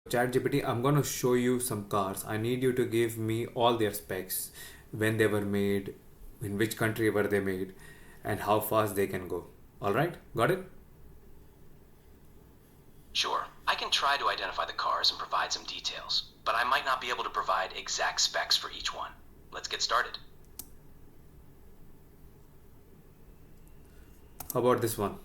ChatGPT, I'm gonna show you some cars. I need you to give me all their specs, when they were made, in which country were they made, and how fast they can go. Alright? Got it? Sure, I can try to identify the cars and provide some details, but I might not be able to provide exact specs for each one. Let's get started. How about this one?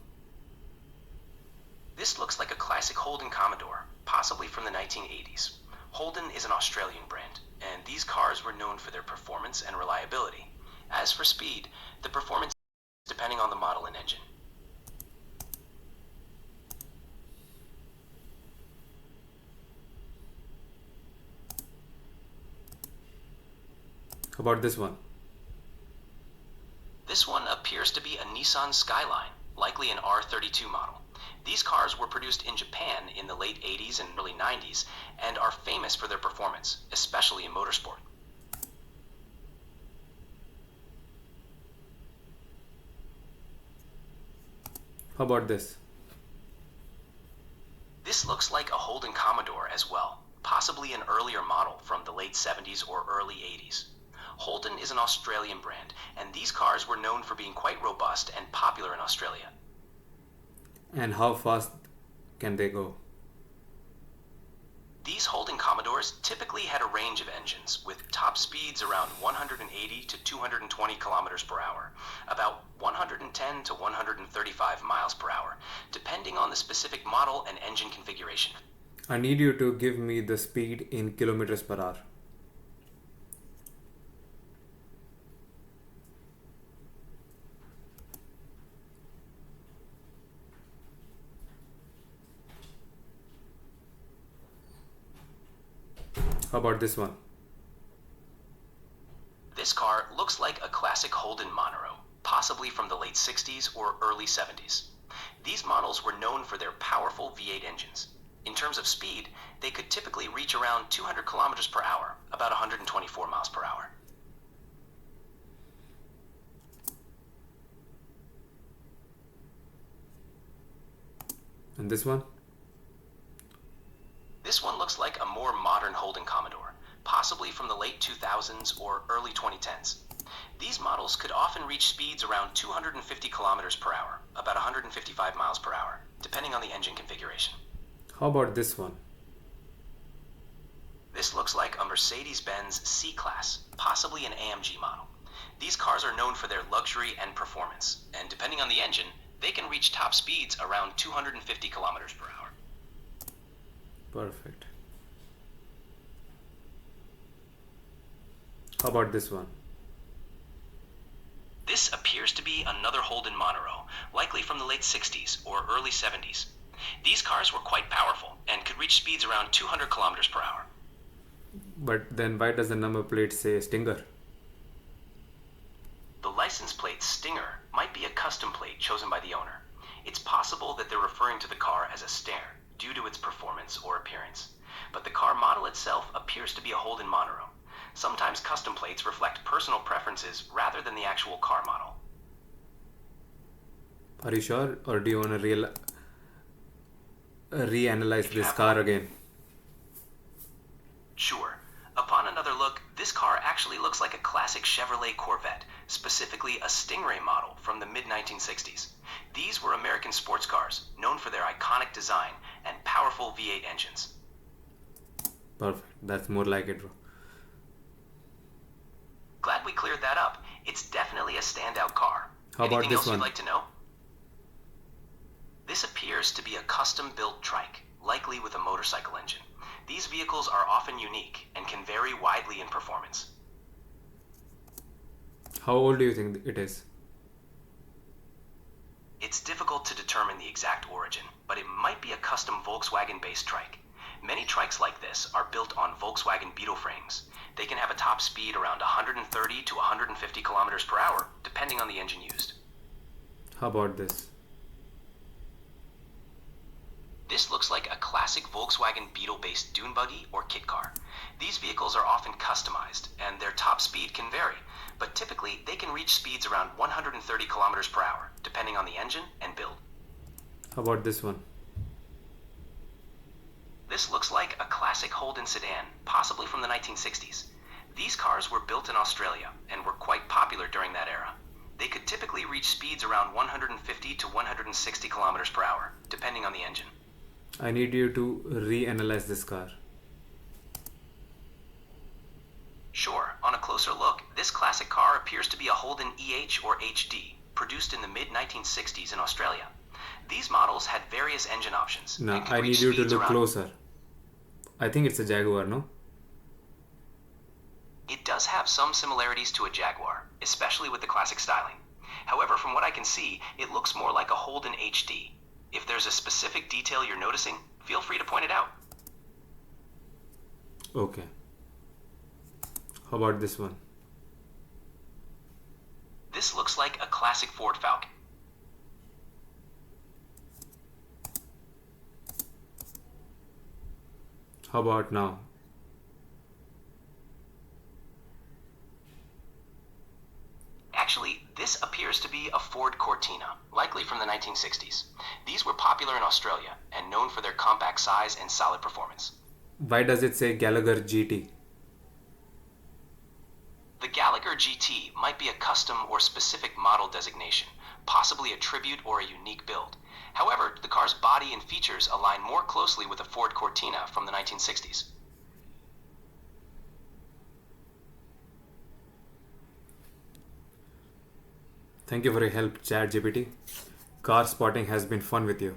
This looks like a classic Holden Commodore, possibly from the 1980s. Holden is an Australian brand, and these cars were known for their performance and reliability. As for speed, the performance depending on the model and engine. How about this one? This one appears to be a Nissan Skyline, likely an R32 model. These cars were produced in Japan in the late 80s and early 90s and are famous for their performance, especially in motorsport. How about this? This looks like a Holden Commodore as well, possibly an earlier model from the late 70s or early 80s. Holden is an Australian brand, and these cars were known for being quite robust and popular in Australia. And how fast can they go? These Holden Commodores typically had a range of engines with top speeds around 180 to 220 kilometers per hour, about 110 to 135 miles per hour, depending on the specific model and engine configuration. I need you to give me the speed in kilometers per hour. How about this one? This car looks like a classic Holden Monero, possibly from the late 60s or early 70s. These models were known for their powerful V8 engines. In terms of speed, they could typically reach around 200 kilometers per hour, about 124 miles per hour. And this one? This one looks like a more modern Holden Commodore, possibly from the late 2000s or early 2010s. These models could often reach speeds around 250 kilometers per hour, about 155 miles per hour, depending on the engine configuration. How about this one? This looks like a Mercedes-Benz C-Class, possibly an AMG model. These cars are known for their luxury and performance, and depending on the engine, they can reach top speeds around 250 kilometers per hour. Perfect. How about this one? This appears to be another Holden Monero, likely from the late 60s or early 70s. These cars were quite powerful and could reach speeds around 200 kilometers per hour. But then why does the number plate say Stinger? The license plate Stinger might be a custom plate chosen by the owner. It's possible that they're referring to the car as a Stinger due to its performance or appearance, but the car model itself appears to be a Holden Monero. Sometimes custom plates reflect personal preferences rather than the actual car model. Are you sure, or do you want to reanalyze this car again? Sure. Upon another look, this car actually looks like a classic Chevrolet Corvette, specifically a Stingray model from the mid-1960s. These were American sports cars, known for their iconic design and powerful V8 engines. Perfect. That's more like it, bro. Glad we cleared that up. It's definitely a standout car. How about Anything this else one? you'd like to know? This appears to be a custom-built trike, likely with a motorcycle engine. These vehicles are often unique and can vary widely in performance. How old do you think it is? It's difficult to determine the exact origin, but it might be a custom Volkswagen-based trike. Many trikes like this are built on Volkswagen Beetle frames. They can have a top speed around 130 to 150 kilometers per hour, depending on the engine used. How about this? This looks like a classic Volkswagen Beetle-based dune buggy or kit car. These vehicles are often customized, and their top speed can vary, but typically they can reach speeds around 130 kilometers per hour, depending on the engine and build. How about this one? This looks like a classic Holden sedan, possibly from the 1960s. These cars were built in Australia and were quite popular during that era. They could typically reach speeds around 150 to 160 kilometers per hour, depending on the engine. I need you to reanalyze this car. Sure, on a closer look, this classic car appears to be a Holden EH or HD, produced in the mid-1960s in Australia. These models had various engine options. Now, and could I reach need you to speeds look around- closer. I think it's a Jaguar, no? It does have some similarities to a Jaguar, especially with the classic styling. However, from what I can see, it looks more like a Holden HD. If there's a specific detail you're noticing, feel free to point it out. Okay. How about this one? This looks like a classic Ford Falcon. How about now? Actually, this appears to be a Ford Cortina, likely from the 1960s. These were popular in Australia and known for their compact size and solid performance. Why does it say Gallagher GT? The Gallagher GT might be a custom or specific model designation, possibly a tribute or a unique build. However, the car's body and features align more closely with a Ford Cortina from the 1960s. Thank you for your help, ChatGPT. Carspotting has been fun with you.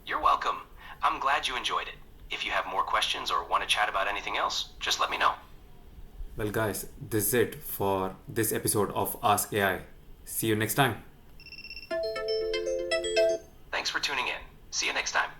You're welcome. I'm glad you enjoyed it. If you have more questions or want to chat about anything else, just let me know. Well, guys, this is it for this episode of Ask AI. See you next time. Thanks for tuning in. See you next time.